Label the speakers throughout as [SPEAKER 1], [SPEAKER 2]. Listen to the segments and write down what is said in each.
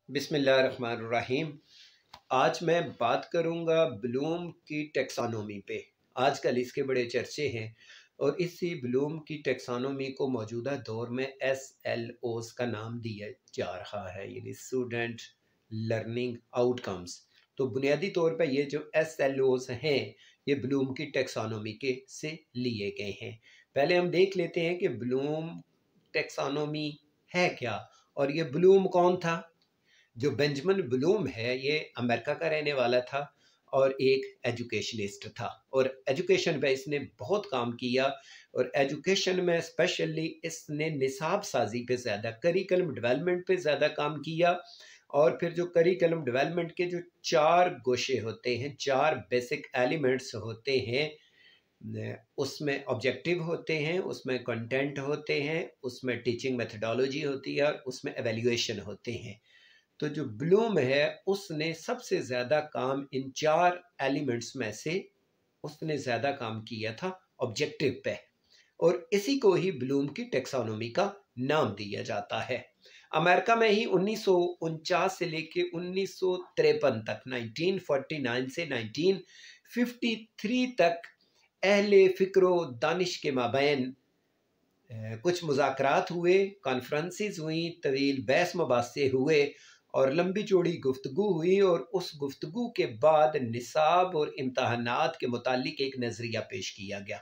[SPEAKER 1] बिस्मिल्लाहिर्रहमानिर्रहीम। आज मैं बात करूंगा ब्लूम की टेक्सानोमी पे। आजकल इसके बड़े चर्चे हैं और इसी ब्लूम की टेक्सानोमी को मौजूदा दौर में SLOs का नाम दिया जा रहा है, यानी स्टूडेंट लर्निंग आउटकम्स। तो बुनियादी तौर पर ये जो SLOs हैं ये ब्लूम की टेक्सानोमी के से लिए गए हैं। पहले हम देख लेते हैं कि ब्लूम टेक्सानोमी है क्या और ये ब्लूम कौन था। जो बेंजामिन ब्लूम है ये अमेरिका का रहने वाला था और एक एजुकेशनिस्ट था और एजुकेशन पे इसने बहुत काम किया और एजुकेशन में स्पेशली इसने निसाब साजी पे ज़्यादा, करिकुलम डेवलपमेंट पे ज़्यादा काम किया। और फिर जो करिकुलम डेवलपमेंट के जो 4 गोशे होते हैं, 4 बेसिक एलिमेंट्स होते हैं, उसमें ऑब्जेक्टिव होते हैं, उसमें कंटेंट होते हैं, उसमें टीचिंग मेथडोलॉजी होती है और उसमें एवेल्यूएशन होते हैं। तो जो ब्लूम है उसने सबसे ज़्यादा काम इन 4 एलिमेंट्स में से उसने ज़्यादा काम किया था ऑब्जेक्टिव पे, और इसी को ही ब्लूम की टेक्सोनोमी का नाम दिया जाता है। अमेरिका में ही 1949 से लेके 1953 तक, 1949 से 1953 तक अहले फ़िक्र दानिश के माबैन कुछ मुज़ाकरात हुए, कॉन्फ्रेंसेस हुई, तवील बहस मुबासे हुए और लंबी चौड़ी गुफ्तगू हुई और उस गुफ्तगू के बाद निसाब और इम्तहानात के मुतालिक एक नज़रिया पेश किया गया,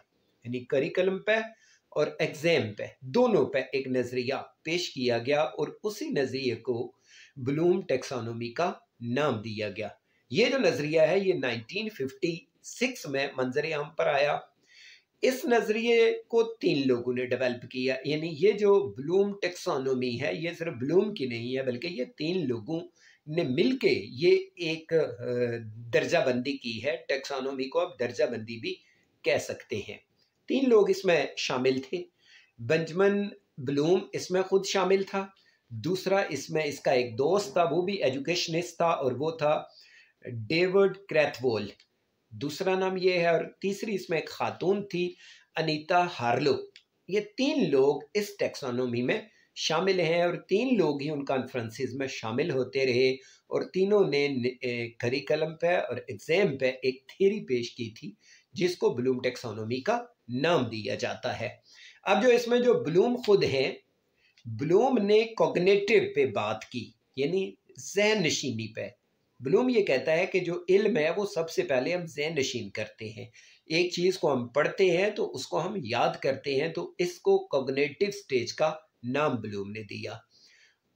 [SPEAKER 1] यानी करिकुलम पे और एग्ज़ाम पे दोनों पे एक नज़रिया पेश किया गया और उसी नज़रिए को ब्लूम टेक्सोनोमी का नाम दिया गया। ये जो नज़रिया है ये 1956 में मंजर आम पर आया। इस नज़रिए को 3 लोगों ने डेवलप किया, यानी ये जो ब्लूम टेक्सोनोमी है ये सिर्फ ब्लूम की नहीं है बल्कि ये 3 लोगों ने मिलके ये एक दर्जा बंदी की है। टेक्सोनोमी को आप दर्जा बंदी भी कह सकते हैं। 3 लोग इसमें शामिल थे। बेंजामिन ब्लूम इसमें खुद शामिल था, दूसरा इसमें इसका एक दोस्त था, वो भी एजुकेशनिस्ट था और वो था डेविड क्रैथवोल, दूसरा नाम ये है, और तीसरी इसमें एक खातून थी अनीता हार्लो। ये 3 लोग इस टेक्सोनोमी में शामिल हैं और 3 लोग ही उन कॉन्फ्रेंसेस में शामिल होते रहे और तीनों ने करिकुलम पे और एग्ज़ाम पे एक थ्योरी पेश की थी जिसको ब्लूम टेक्सोनोमी का नाम दिया जाता है। अब जो इसमें जो ब्लूम खुद हैं, ब्लूम ने कॉग्निटिव पे बात की, यानी ज़हन नशीनी पे। ब्लूम ये कहता है कि जो इल्म है वो सबसे पहले हम ज़हन नशीन करते हैं, एक चीज़ को हम पढ़ते हैं तो उसको हम याद करते हैं, तो इसको कॉग्निटिव स्टेज का नाम ब्लूम ने दिया।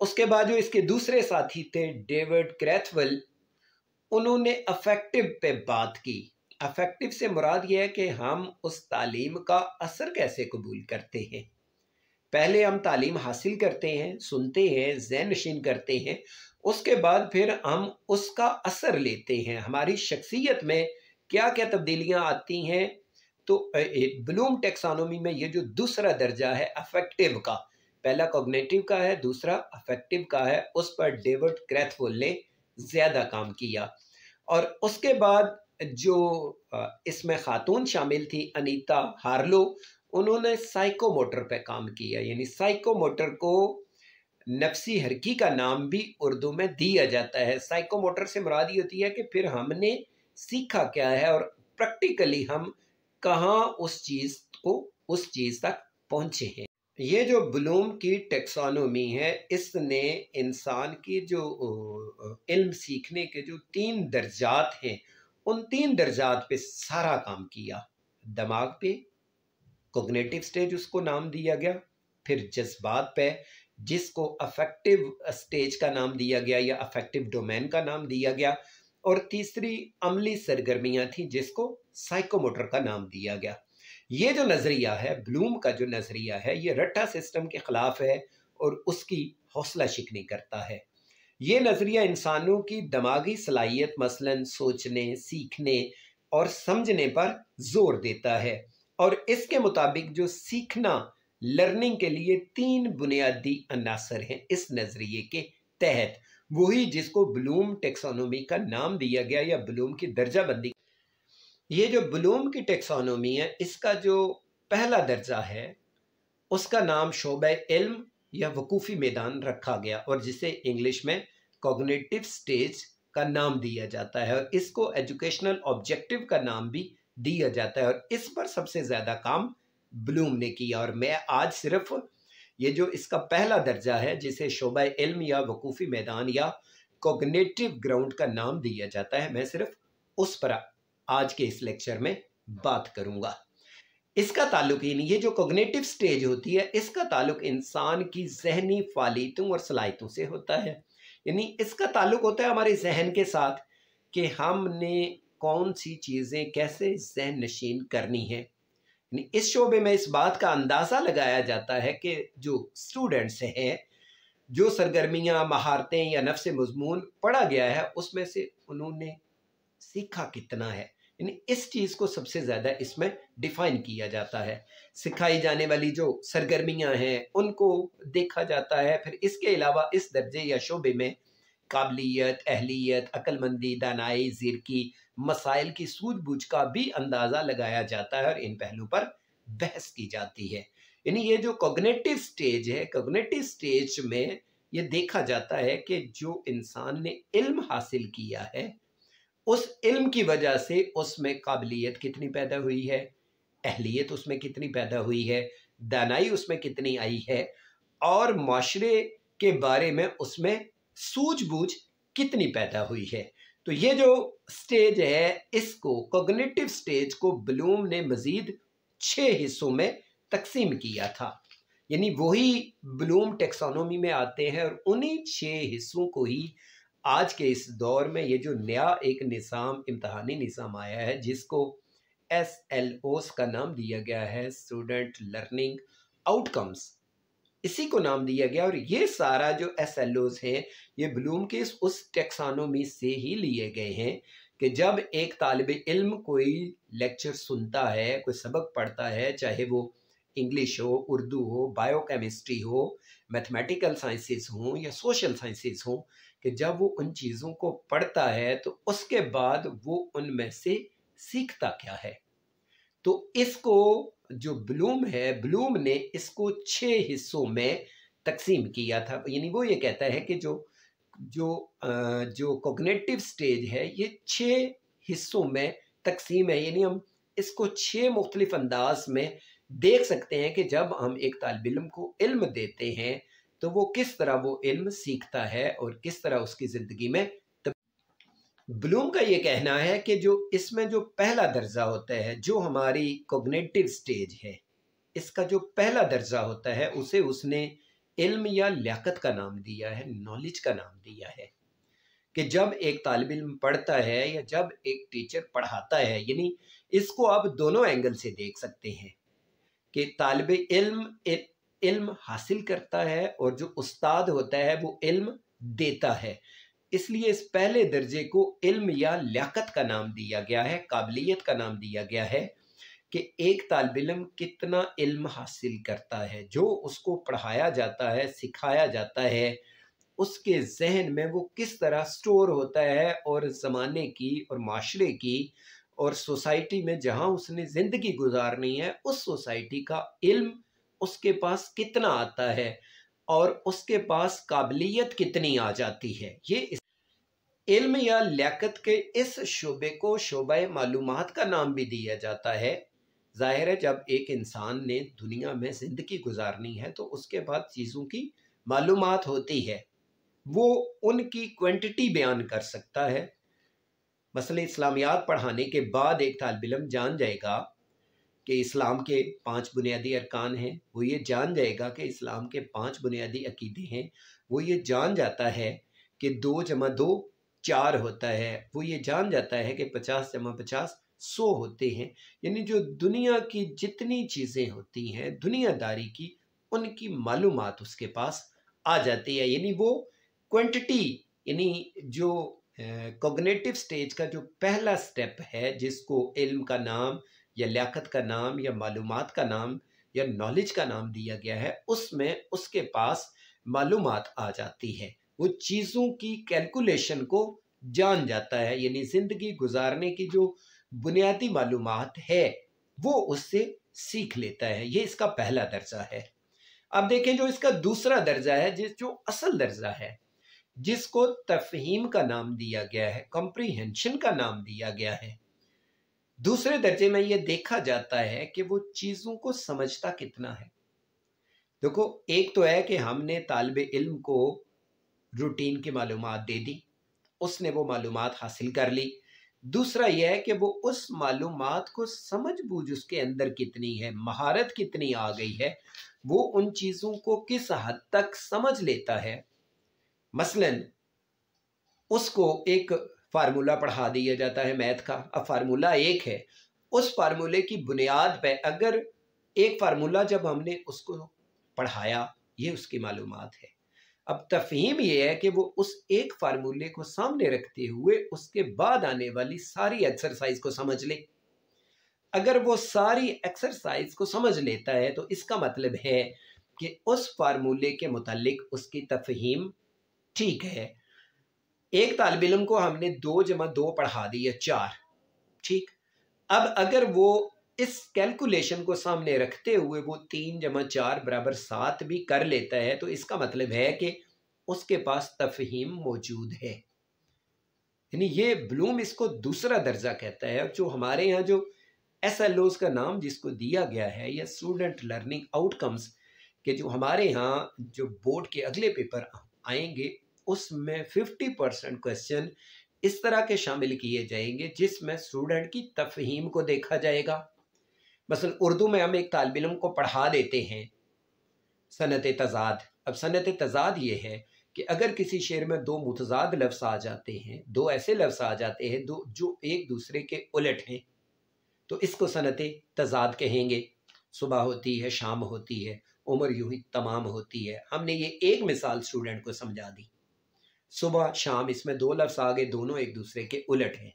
[SPEAKER 1] उसके बाद जो इसके दूसरे साथी थे डेविड क्रैथवोल, उन्होंने अफेक्टिव पे बात की। अफेक्टिव से मुराद ये है कि हम उस तालीम का असर कैसे कबूल करते हैं। पहले हम तालीम हासिल करते हैं, सुनते हैं, ज़हन नशीन करते हैं, उसके बाद फिर हम उसका असर लेते हैं, हमारी शख्सियत में क्या क्या तब्दीलियां आती हैं। तो ब्लूम टेक्सोनोमी में ये जो दूसरा दर्जा है अफेक्टिव का, पहला कॉग्निटिव का है, दूसरा अफेक्टिव का है, उस पर डेविड क्रैथवोल ने ज़्यादा काम किया। और उसके बाद जो इसमें खातून शामिल थी अनीता हार्लो, उन्होंने साइकोमोटर पे काम किया, यानी साइकोमोटर को नफ्सी हरकी का नाम भी उर्दू में दिया जाता है। साइकोमोटर से मुराद ये होती है कि फिर हमने सीखा क्या है और प्रैक्टिकली हम कहाँ उस चीज़ तक पहुँचे हैं। ये जो ब्लूम की टेक्सोनोमी है इसने इंसान की जो इल्म सीखने के जो 3 दर्जात हैं उन 3 दर्जात पे सारा काम किया। दिमाग पे कॉग्निटिव स्टेज उसको नाम दिया गया, फिर जज्बात पे जिसको अफेक्टिव स्टेज का नाम दिया गया या अफेक्टिव डोमेन का नाम दिया गया, और तीसरी अमली सरगर्मियां थी जिसको साइकोमोटर का नाम दिया गया। ये जो नज़रिया है, ब्लूम का जो नज़रिया है, ये रट्टा सिस्टम के ख़िलाफ़ है और उसकी हौसला शिकनी करता है। ये नज़रिया इंसानों की दिमागी सलाहियत, मसलन सोचने, सीखने और समझने पर जोर देता है और इसके मुताबिक जो सीखना, लर्निंग के लिए 3 बुनियादी अनासर हैं इस नज़रिए के तहत, वही जिसको ब्लूम टेक्सोनोमी का नाम दिया गया या ब्लूम की दर्जा बंदी। ये जो ब्लूम की टेक्सोनोमी है इसका जो पहला दर्जा है उसका नाम शोबे इल्म या वकूफ़ी मैदान रखा गया और जिसे इंग्लिश में कॉग्निटिव स्टेज का नाम दिया जाता है और इसको एजुकेशनल ऑब्जेक्टिव का नाम भी दिया जाता है और इस पर सबसे ज़्यादा काम ब्लूम ने किया। और मैं आज सिर्फ ये जो इसका पहला दर्जा है जिसे शोबा इल्म या वकूफ़ी मैदान या कॉग्निटिव ग्राउंड का नाम दिया जाता है, मैं सिर्फ उस पर आज के इस लेक्चर में बात करूंगा। इसका ताल्लुक ही नहीं, ये जो कॉग्निटिव स्टेज होती है इसका ताल्लुक इंसान की जहनी फालितों और सलाहियतों से होता है। यानी इसका ताल्लुक होता है हमारे जहन के साथ कि हमने कौन सी चीज़ें कैसे जहन नशीन करनी है। यानी इस शोबे में इस बात का अंदाज़ा लगाया जाता है कि जो स्टूडेंट्स हैं, जो सरगर्मियाँ, महारतें या नफ्स मज़मून पढ़ा गया है उसमें से उन्होंने सीखा कितना है। यानी इस चीज़ को सबसे ज़्यादा इसमें डिफ़ाइन किया जाता है। सिखाई जाने वाली जो सरगर्मियाँ हैं उनको देखा जाता है। फिर इसके अलावा इस दर्जे या शोबे में काबिलियत, अहलियत, अक्लमंदी, दानाई, ज़िरकी, मसाइल की सूझबूझ का भी अंदाज़ा लगाया जाता है और इन पहलू पर बहस की जाती है। यानी ये जो कॉग्निटिव स्टेज है, कॉग्निटिव स्टेज में ये देखा जाता है कि जो इंसान ने इल्म हासिल किया है उस इल्म की वजह से उसमें काबिलियत कितनी पैदा हुई है, अहलियत उसमें कितनी पैदा हुई है, दानाई उसमें कितनी आई है और माशरे के बारे में उसमें सूझबूझ कितनी पैदा हुई है। तो ये जो स्टेज है इसको कॉग्निटिव स्टेज को ब्लूम ने मज़ीद 6 हिस्सों में तकसीम किया था। यानी वही ब्लूम टेक्सोनोमी में आते हैं और उन्हीं 6 हिस्सों को ही आज के इस दौर में ये जो नया एक निज़ाम, इम्तहानी निज़ाम आया है जिसको SLOs का नाम दिया गया है, स्टूडेंट लर्निंग आउटकम्स, इसी को नाम दिया गया। और ये सारा जो SLOs हैं ये ब्लूम के उस टेक्सोनोमी से ही लिए गए हैं कि जब एक तालिब इल्म कोई लेक्चर सुनता है, कोई सबक पढ़ता है, चाहे वो इंग्लिश हो, उर्दू हो, बायोकेमिस्ट्री हो, मैथमेटिकल साइंसेस हों या सोशल साइंसेस हों, कि जब वो उन चीज़ों को पढ़ता है तो उसके बाद वो उनमें से सीखता क्या है। तो इसको जो ब्लूम है, ब्लूम ने इसको 6 हिस्सों में तकसीम किया था। यानी वो ये कहता है कि जो कॉग्निटिव स्टेज है ये 6 हिस्सों में तकसीम है। यानी हम इसको 6 मुख्तलिफ अंदाज में देख सकते हैं कि जब हम एक तालिब इल्म को इल्म देते हैं तो वो किस तरह वो इल्म सीखता है और किस तरह उसकी ज़िंदगी में। ब्लूम का ये कहना है कि जो इसमें जो पहला दर्जा होता है, जो हमारी कॉग्निटिव स्टेज है, इसका जो पहला दर्जा होता है उसे उसने इल्म या लियाकत का नाम दिया है, नॉलेज का नाम दिया है। कि जब एक तालिब इल्म पढ़ता है या जब एक टीचर पढ़ाता है, यानी इसको आप दोनों एंगल से देख सकते हैं कि तालिब इल्म हासिल करता है और जो उस्ताद होता है वो इल्म देता है। इसलिए इस पहले दर्जे को इल्म या लियाकत का नाम दिया गया है, काबिलियत का नाम दिया गया है कि एक तालिब इल्म कितना इल्म हासिल करता है। जो उसको पढ़ाया जाता है, सिखाया जाता है, उसके जहन में वो किस तरह स्टोर होता है और ज़माने की और माशरे की और सोसाइटी में जहाँ उसने ज़िंदगी गुजारनी है उस सोसाइटी का इल्म उसके पास कितना आता है और उसके पास काबिलियत कितनी आ जाती है। ये इल्म या लियाकत के इस शोबे को शोबा मालूमात का नाम भी दिया जाता है। ज़ाहिर है जब एक इंसान ने दुनिया में ज़िंदगी गुजारनी है तो उसके बाद चीज़ों की मालूमात होती है, वो उनकी क्वांटिटी बयान कर सकता है। मसले इस्लामियात पढ़ाने के बाद एक तालिब इल्म जान जाएगा कि इस्लाम के 5 बुनियादी अरकान हैं, वो ये जान जाएगा कि इस्लाम के 5 बुनियादी अकीदे हैं, वो ये जान जाता है कि 2 + 2 4 होता है, वो ये जान जाता है कि 50 + 50 100 होते हैं। यानी जो दुनिया की जितनी चीज़ें होती हैं दुनियादारी की, उनकी मालूमात उसके पास आ जाती है। यानी वो क्वांटिटी, यानी जो कॉग्निटिव स्टेज का जो पहला स्टेप है जिसको इल्म का नाम या लियाकत का नाम या मालूमात का नाम या नॉलेज का नाम दिया गया है, उसमें उसके पास मालूमात आ जाती है, वो चीज़ों की कैलकुलेशन को जान जाता है। यानी ज़िंदगी गुजारने की जो बुनियादी मालूमात है वो उससे सीख लेता है। ये इसका पहला दर्जा है। अब देखें जो इसका दूसरा दर्जा है, जो असल दर्जा है, जिसको तफहीम का नाम दिया गया है, कॉम्प्रीहेंशन का नाम दिया गया है। दूसरे दर्जे में यह देखा जाता है कि वो चीज़ों को समझता कितना है। देखो, एक तो है कि हमने तालिब इल्म को रूटीन की मालूमात दे दी, उसने वो मालूमात हासिल कर ली। दूसरा यह है कि वो उस मालूमात को समझ बूझ उसके अंदर कितनी है, महारत कितनी आ गई है, वो उन चीज़ों को किस हद तक समझ लेता है। मसलन उसको एक फार्मूला पढ़ा दिया जाता है मैथ का, अब फार्मूला एक है, उस फार्मूले की बुनियाद पे अगर एक फार्मूला जब हमने उसको पढ़ाया, ये उसकी मालूमात है। अब तफहीम ये है कि वो उस एक फार्मूले को सामने रखते हुए उसके बाद आने वाली सारी एक्सरसाइज को समझ ले। अगर वो सारी एक्सरसाइज को समझ लेता है तो इसका मतलब है कि उस फार्मूले के मुतालिक उसकी तफहीम ठीक है। एक तालिब इल्म को हमने 2 जमा 2 पढ़ा दिया 4, ठीक। अब अगर वो इस कैलकुलेशन को सामने रखते हुए वो 3 जमा 4 बराबर 7 भी कर लेता है तो इसका मतलब है कि उसके पास तफहीम मौजूद है। यानी ये ब्लूम इसको दूसरा दर्जा कहता है। और जो हमारे यहाँ जो SLOs का नाम जिसको दिया गया है, या स्टूडेंट लर्निंग आउटकम्स के, जो हमारे यहाँ जो बोर्ड के अगले पेपर आएंगे उसमें 50% क्वेश्चन इस तरह के शामिल किए जाएंगे जिसमें स्टूडेंट की तफहीम को देखा जाएगा। मसलन उर्दू में हम एक तालिब इल्म को पढ़ा देते हैं सनत तज़ाद। अब सनत तज़ाद ये है कि अगर किसी शेर में 2 मुतज़ाद लफ्ज़ आ जाते हैं, 2 ऐसे लफ्ज़ आ जाते हैं दो जो एक दूसरे के उलट हैं, तो इसको सनत तज़ाद कहेंगे। सुबह होती है, शाम होती है, उम्र यूं ही तमाम होती है। हमने ये एक मिसाल स्टूडेंट को समझा दी, सुबह शाम, इसमें 2 लफ्ज़ आ गए, दोनों एक दूसरे के उलट हैं।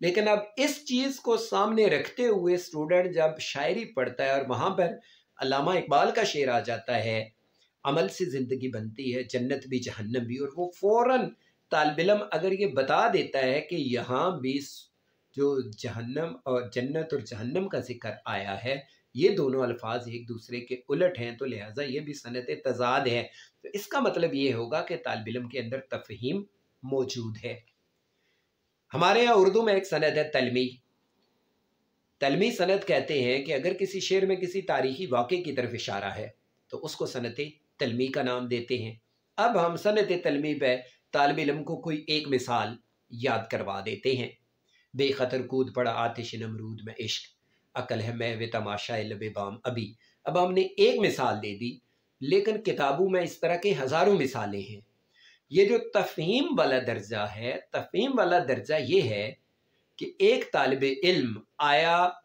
[SPEAKER 1] लेकिन अब इस चीज़ को सामने रखते हुए स्टूडेंट जब शायरी पढ़ता है और वहाँ पर अल्लामा इकबाल का शेर आ जाता है, अमल से ज़िंदगी बनती है, जन्नत भी जहन्नम भी, और वो फ़ौरन तालिब इल्म अगर ये बता देता है कि यहाँ भी जो जहन्नम और जन्नत और जहन्नम का जिक्र आया है, ये दोनों अल्फाज एक दूसरे के उलट हैं, तो लिहाजा ये भी सनत तज़ाद है, तो इसका मतलब ये होगा कि तालिब इल्म के अंदर तफहीम मौजूद है। हमारे यहाँ उर्दू में एक सनद है तलमी। तलमी सनद कहते हैं कि अगर किसी शेर में किसी तारीखी वाक़े की तरफ इशारा है तो उसको सनत तलमी का नाम देते हैं। अब हम सनत तलमी पे तालिब इल्म को कोई एक मिसाल याद करवा देते हैं। बेखतर कूद पड़ा आतिश नमरूद में इश्क, अकल है मैं वे तमाशा लबे बाम अभी। अब हमने एक मिसाल दे दी, लेकिन किताबों में इस तरह के हज़ारों मिसालें हैं। ये जो तफहीम वाला दर्जा है, तफहीम वाला दर्जा ये है कि एक तालिब इल्म आया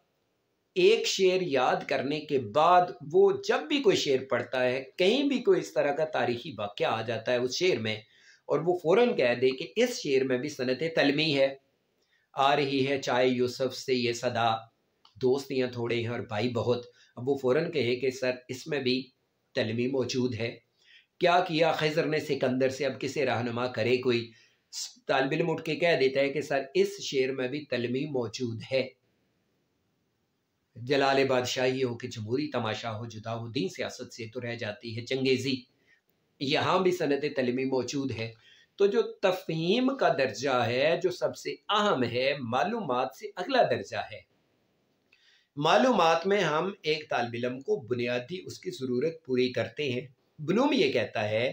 [SPEAKER 1] एक शेर याद करने के बाद वो जब भी कोई शेर पढ़ता है, कहीं भी कोई इस तरह का तारीखी वाक़या आ जाता है उस शेर में, और वो फ़ौरन कह दे कि इस शेर में भी सनत तलमी है। आ रही है चाय यूसुफ से ये सदा, दोस्त यहाँ थोड़े हैं और भाई बहुत। अब वो फ़ौरन कहे कि सर इसमें भी तलमी मौजूद है। क्या किया खिज़र ने सिकंदर से, अब किसे रहनुमा करे कोई। तालिब इल्म उठ के कह देता है कि सर इस शेर में भी तलमी मौजूद है। जलाल बादशाही हो कि जमहूरी तमाशा हो, जुदा हो दीन सियासत से तो रह जाती है चंगेज़ी, यहाँ भी सनत तलमी मौजूद है। तो जो तफहीम का दर्जा है, जो सबसे अहम है, मालूमात से अगला दर्जा है। मालूमात में हम एक तालिब इल्म को बुनियादी उसकी ज़रूरत पूरी करते हैं। ब्लूम ये कहता है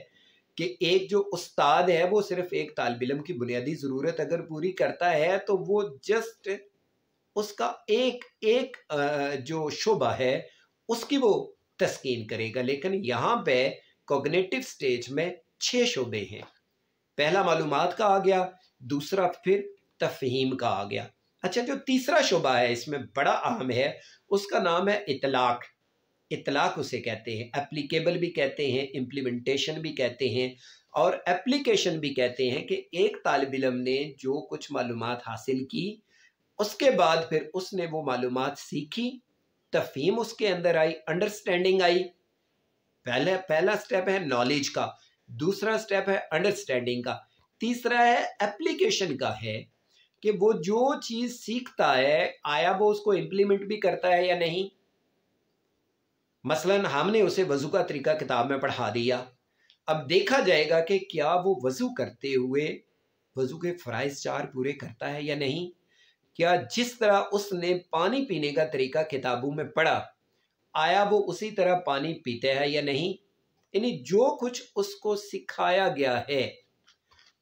[SPEAKER 1] कि एक जो उस्ताद है वो सिर्फ एक तालिब इल्म की बुनियादी ज़रूरत अगर पूरी करता है तो वो जस्ट उसका एक जो शोबा है उसकी वो तस्कीन करेगा। लेकिन यहाँ पे कॉग्निटिव स्टेज में 6 शोबे हैं। पहला मालूमात का आ गया, दूसरा फिर तफहीम का आ गया। अच्छा, जो तीसरा शोबा है इसमें बड़ा अहम है, उसका नाम है इतलाक। इतलाक उसे कहते हैं, एप्लीकेबल भी कहते हैं, इम्प्लीमेंटेशन भी कहते हैं, और एप्लीकेशन भी कहते हैं कि एक तालिब इल्म ने जो कुछ मालूमात हासिल की उसके बाद फिर उसने वो मालूमात सीखी, तफहीम उसके अंदर आई, अंडरस्टैंडिंग आई। पहला स्टेप है नॉलेज का, दूसरा स्टेप है अंडरस्टैंडिंग का, तीसरा है एप्लीकेशन का, है कि वो जो चीज़ सीखता है आया वो उसको इम्प्लीमेंट भी करता है या नहीं। मसलन हमने उसे वज़ू का तरीका किताब में पढ़ा दिया, अब देखा जाएगा कि क्या वो वज़ू करते हुए वज़ू के फ़राइज़ 4 पूरे करता है या नहीं। क्या जिस तरह उसने पानी पीने का तरीका किताबों में पढ़ा, आया वो उसी तरह पानी पीता है या नहीं। यानी जो कुछ उसको सिखाया गया है,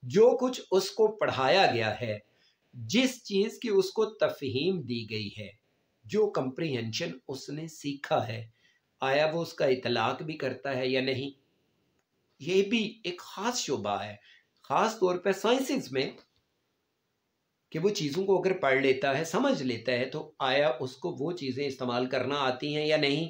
[SPEAKER 1] जो कुछ उसको पढ़ाया गया है, जिस चीज़ की उसको तफ़हीम दी गई है, जो कंप्रीहेंशन उसने सीखा है, आया वो उसका इतलाक़ भी करता है या नहीं। ये भी एक ख़ास शोबा है, ख़ास तौर पे साइंसेस में, कि वो चीज़ों को अगर पढ़ लेता है, समझ लेता है, तो आया उसको वो चीज़ें इस्तेमाल करना आती हैं या नहीं।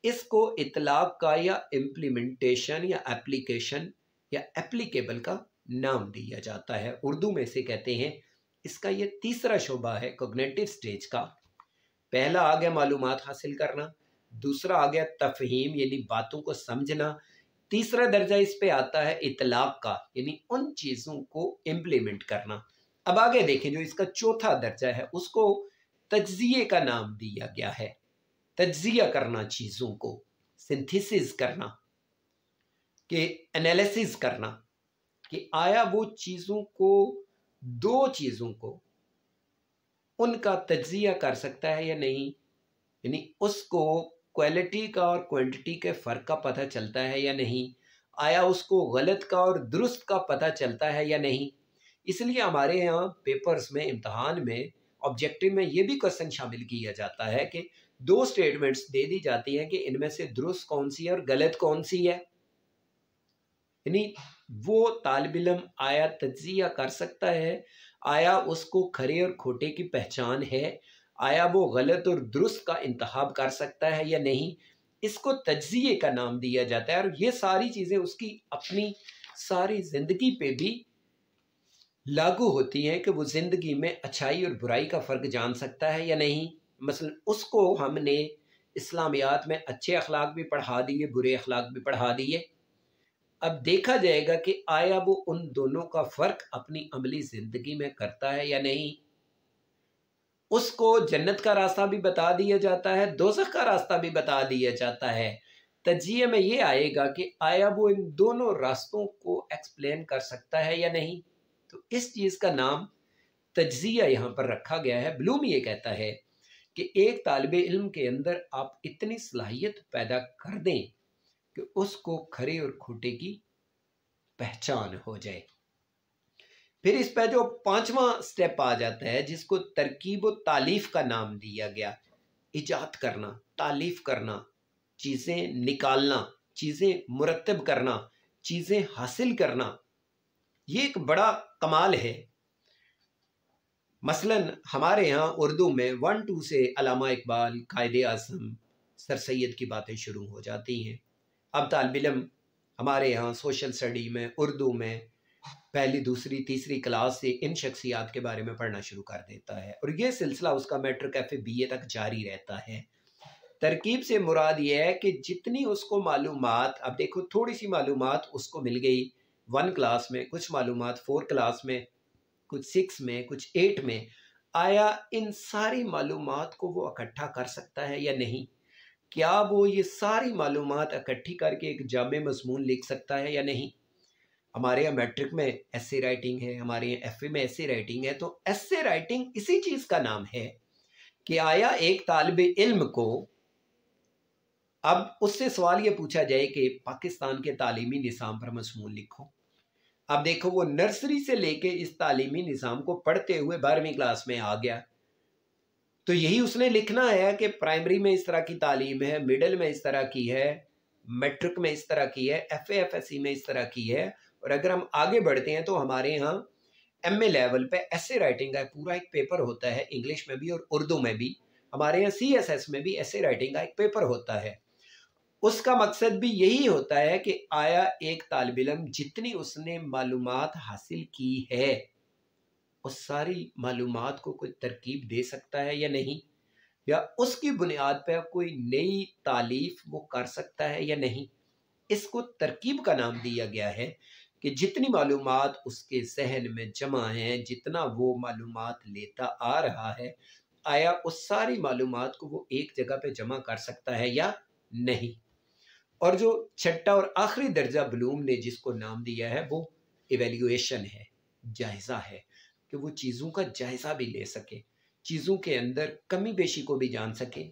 [SPEAKER 1] इसको इतलाक़ का या इम्प्लीमेंटेशन या एप्लीकेशन या एप्लीकेबल का नाम दिया जाता है। उर्दू में इसे कहते हैं। इसका ये तीसरा शोबा है कॉग्निटिव स्टेज का। पहला आ गया मालूमात हासिल करना, दूसरा आ गया तफ़हीम यानी बातों को समझना, तीसरा दर्जा इस पे आता है इतलाक़ का यानी उन चीज़ों को इम्प्लीमेंट करना। अब आगे देखें, जो इसका चौथा दर्जा है उसको तज्ज़िये का नाम दिया गया है। तज्ज़िया करना, चीज़ों को सिंथेसिस करना, कि एनालिसिस करना, कि आया वो चीज़ों को, दो चीज़ों को, उनका तज्ज़िया कर सकता है या नहीं। यानी उसको क्वालिटी का और क्वांटिटी के फ़र्क का पता चलता है या नहीं। आया उसको गलत का और दुरुस्त का पता चलता है या नहीं। इसलिए हमारे यहाँ पेपर्स में, इम्तहान में, ऑब्जेक्टिव में ये भी क्वेश्चन शामिल किया जाता है कि दो स्टेटमेंट्स दे दी जाती हैं कि इनमें से दुरुस्त कौन सी है और गलत कौन सी है। यानी वो तालिब इल्म आया तज्ज़िया कर सकता है, आया उसको खरे और खोटे की पहचान है, आया वो गलत और दुरुस्त का इंतखाब कर सकता है या नहीं। इसको तज्ज़िये का नाम दिया जाता है। और ये सारी चीज़ें उसकी अपनी सारी ज़िंदगी पे भी लागू होती हैं कि वो ज़िंदगी में अच्छाई और बुराई का फ़र्क जान सकता है या नहीं। मसलन उसको हमने इस्लामियात में अच्छे अखलाक भी पढ़ा दिए, बुरे अखलाक भी पढ़ा दिए। अब देखा जाएगा कि आया वो उन दोनों का फ़र्क अपनी अमली ज़िंदगी में करता है या नहीं। उसको जन्नत का रास्ता भी बता दिया जाता है, दोज़ख का रास्ता भी बता दिया जाता है। तज्ज़िये में ये आएगा कि आया वो इन दोनों रास्तों को एक्सप्लेन कर सकता है या नहीं। तो इस चीज़ का नाम तज्ज़िया यहाँ पर रखा गया है। ब्लूम ये कहता है कि एक तालिबे इल्म के अंदर आप इतनी सलाहियत पैदा कर दें कि उसको खरे और खोटे की पहचान हो जाए। फिर इस पर जो पांचवा स्टेप आ जाता है, जिसको तरकीब व तालीफ का नाम दिया गया। इजाद करना, तालीफ करना, चीज़ें निकालना, चीज़ें मुरतब करना, चीज़ें हासिल करना, ये एक बड़ा कमाल है। मसलन हमारे यहाँ उर्दू में 1-2 से अल्लामा इकबाल, कायदे आज़म, सर सैयद की बातें शुरू हो जाती हैं। अब तालिब इल्म हमारे यहाँ सोशल स्टडी में, उर्दू में पहली, दूसरी, तीसरी क्लास से इन शख्सियात के बारे में पढ़ना शुरू कर देता है और ये सिलसिला उसका मैट्रिक FA BA तक जारी रहता है। तरकीब से मुराद ये है कि जितनी उसको मालूमात, अब देखो थोड़ी सी मालूमात उसको मिल गई 1 क्लास में, कुछ मालूमात 4 क्लास में, कुछ 6 में, कुछ 8 में, आया इन सारी मालूमात को वो इकट्ठा कर सकता है या नहीं। क्या वो ये सारी मालूमात इकट्ठी करके एक जामे मज़मून लिख सकता है या नहीं। हमारे यहाँ मैट्रिक में एसे राइटिंग है, हमारे यहाँ FA में एसे राइटिंग है। तो एसे राइटिंग इसी चीज़ का नाम है कि आया एक तालिबे इल्म को, अब उससे सवाल ये पूछा जाए कि पाकिस्तान के तालीमी निज़ाम पर मज़मून लिखो। अब देखो वो नर्सरी से लेके इस तालीमी निज़ाम को पढ़ते हुए 12वीं क्लास में आ गया, तो यही उसने लिखना है कि प्राइमरी में इस तरह की तालीम है, मिडिल में इस तरह की है, मैट्रिक में इस तरह की है, FA FSC में इस तरह की है। और अगर हम आगे बढ़ते हैं तो हमारे यहाँ MA लेवल पे एसे राइटिंग का पूरा एक पेपर होता है, इंग्लिश में भी और उर्दू में भी। हमारे यहाँ CSS में भी एसे राइटिंग का एक पेपर होता है। उसका मकसद भी यही होता है कि आया एक तालिब इल्म जितनी उसने मालूमात हासिल की है, उस सारी मालूमात को कोई तरकीब दे सकता है या नहीं, या उसकी बुनियाद पर कोई नई तालीफ वो कर सकता है या नहीं। इसको तरकीब का नाम दिया गया है कि जितनी मालूमात उसके जहन में जमा हैं, जितना वो मालूमात लेता आ रहा है, आया उस सारी मालूमात को वो एक जगह पे जमा कर सकता है या नहीं। और जो छठा और आखिरी दर्जा ब्लूम ने जिसको नाम दिया है वो इवेल्युएशन है, जायज़ा है, कि वो चीज़ों का जायज़ा भी ले सके, चीज़ों के अंदर कमी बेशी को भी जान सके।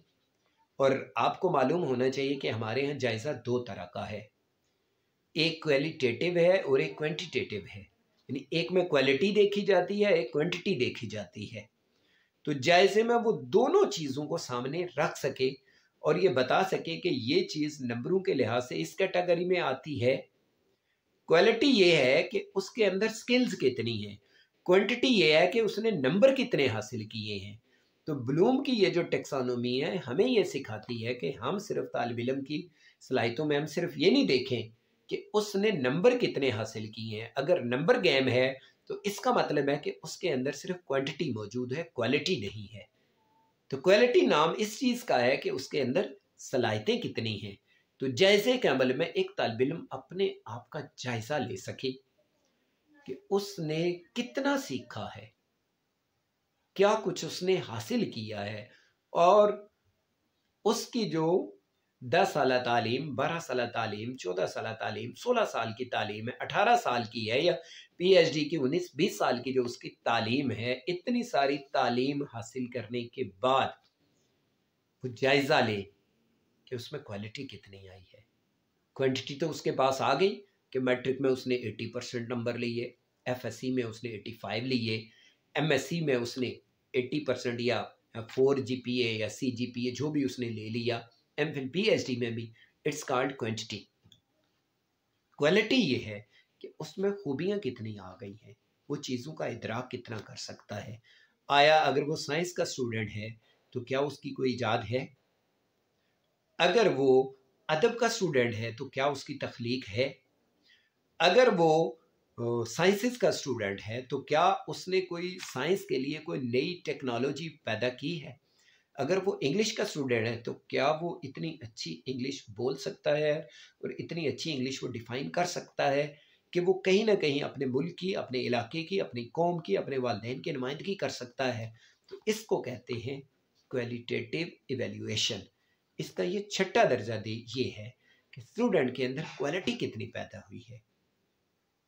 [SPEAKER 1] और आपको मालूम होना चाहिए कि हमारे यहाँ जायज़ा दो तरह का है, एक क्वालिटेटिव है और एक क्वांटिटेटिव है। यानी एक में क्वालिटी देखी जाती है, एक क्वांटिटी देखी जाती है। तो जायज़े में वो दोनों चीज़ों को सामने रख सके और ये बता सके कि ये चीज़ नंबरों के लिहाज से इस कैटेगरी में आती है। क्वालिटी ये है कि उसके अंदर स्किल्स कितनी हैं, क्वांटिटी ये है कि उसने नंबर कितने हासिल किए हैं। तो ब्लूम की ये जो टेक्सोनोमी है हमें ये सिखाती है कि हम सिर्फ तालिब इल्म की सलाहियतों में हम सिर्फ ये नहीं देखें कि उसने नंबर कितने हासिल किए हैं। अगर नंबर गेम है तो इसका मतलब है कि उसके अंदर सिर्फ क्वांटिटी मौजूद है, क्वालिटी नहीं है। तो क्वालिटी नाम इस चीज़ का है कि उसके अंदर सलाहियतें कितनी हैं। तो जायज़े के अमल में एक तालिब इल्म अपने आप का जायज़ा ले सके कि उसने कितना सीखा है, क्या कुछ उसने हासिल किया है, और उसकी जो 10 साल तालीम, 12 साल तालीम, 14 साल तालीम, 16 साल की तालीम है, 18 साल की है, या PhD की 19-20 साल की जो उसकी तालीम है, इतनी सारी तालीम हासिल करने के बाद वो जायज़ा ले कि उसमें क्वालिटी कितनी आई है। क्वांटिटी तो उसके पास आ गई कि मैट्रिक में उसने 80% नंबर लिए, FSC में उसने 85 लिए, MSc में उसने 80% या 4 GPA या CGPA जो भी उसने ले लिया, MPhil PhD में भी। It's called quantity. क्वालिटी ये है कि उसमें खूबियाँ कितनी आ गई हैं, वो चीज़ों का इदराक कितना कर सकता है। आया अगर वो साइंस का स्टूडेंट है तो क्या उसकी कोई इजाद है, अगर वो अदब का स्टूडेंट है तो क्या उसकी तख्लीक है, अगर वो साइंसेस का स्टूडेंट है तो क्या उसने कोई साइंस के लिए कोई नई टेक्नोलॉजी पैदा की है, अगर वो इंग्लिश का स्टूडेंट है तो क्या वो इतनी अच्छी इंग्लिश बोल सकता है और इतनी अच्छी इंग्लिश वो डिफ़ाइन कर सकता है कि वो कहीं ना कहीं अपने मुल्क की, अपने इलाके की, अपनी कौम की, अपने वालिदैन की नुमाइंदगी कर सकता है। तो इसको कहते हैं क्वालिटेटिव इवेल्युएशन। इसका ये छठा दर्जा दे ये है कि स्टूडेंट के अंदर क्वालिटी कितनी पैदा हुई है।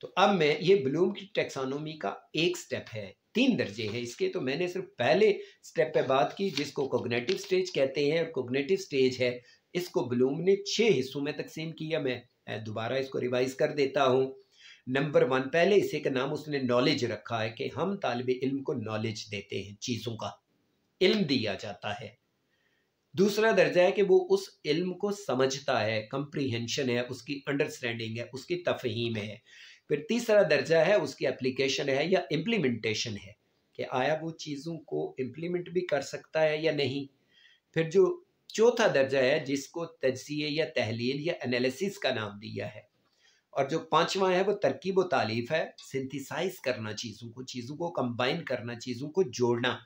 [SPEAKER 1] तो अब मैं ये ब्लूम की टेक्सोनोमी का एक स्टेप है, 3 दर्जे हैं इसके, तो मैंने सिर्फ पहले स्टेप पे बात की जिसको कोग्निटिव स्टेज कहते हैं, और कोग्निटिव स्टेज है इसको ब्लूम ने 6 हिस्सों में तकसीम किया। मैं दोबारा इसको रिवाइज कर देता हूँ। नंबर 1, पहले इसे का नाम उसने नॉलेज रखा है कि हम तालिब इल्म को नॉलेज देते हैं, चीज़ों का इल्म दिया जाता है। दूसरा दर्जा है कि वो उस इल्म को समझता है, कंप्रीहेंशन है, उसकी अंडरस्टैंडिंग है, उसकी तफहीम है। फिर तीसरा दर्जा है उसकी एप्लीकेशन है या इम्प्लीमेंटेशन है कि आया वो चीज़ों को इम्प्लीमेंट भी कर सकता है या नहीं। फिर जो चौथा दर्जा है जिसको तज्जिए या तहलील या एनालिसिस का नाम दिया है, और जो पांचवा है वो तरकीब व तालीफ है, सिंथेसाइज करना चीज़ों को कंबाइन करना, चीज़ों को जोड़ना।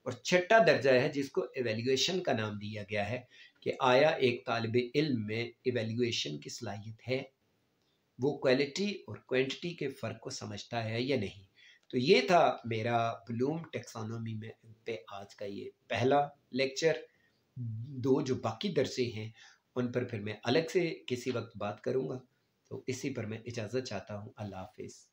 [SPEAKER 1] और छठा दर्जा है जिसको एवेल्युएशन का नाम दिया गया है कि आया एक तालिब इल्म में एवेल्युएशन की सलाहियत है, वो क्वालिटी और क्वांटिटी के फ़र्क को समझता है या नहीं। तो ये था मेरा ब्लूम टेक्सोनोमी में पे आज का ये पहला लेक्चर। 2 जो बाकी दर्से हैं उन पर फिर मैं अलग से किसी वक्त बात करूँगा। तो इसी पर मैं इजाज़त चाहता हूँ। अल्लाह हाफ़िज़।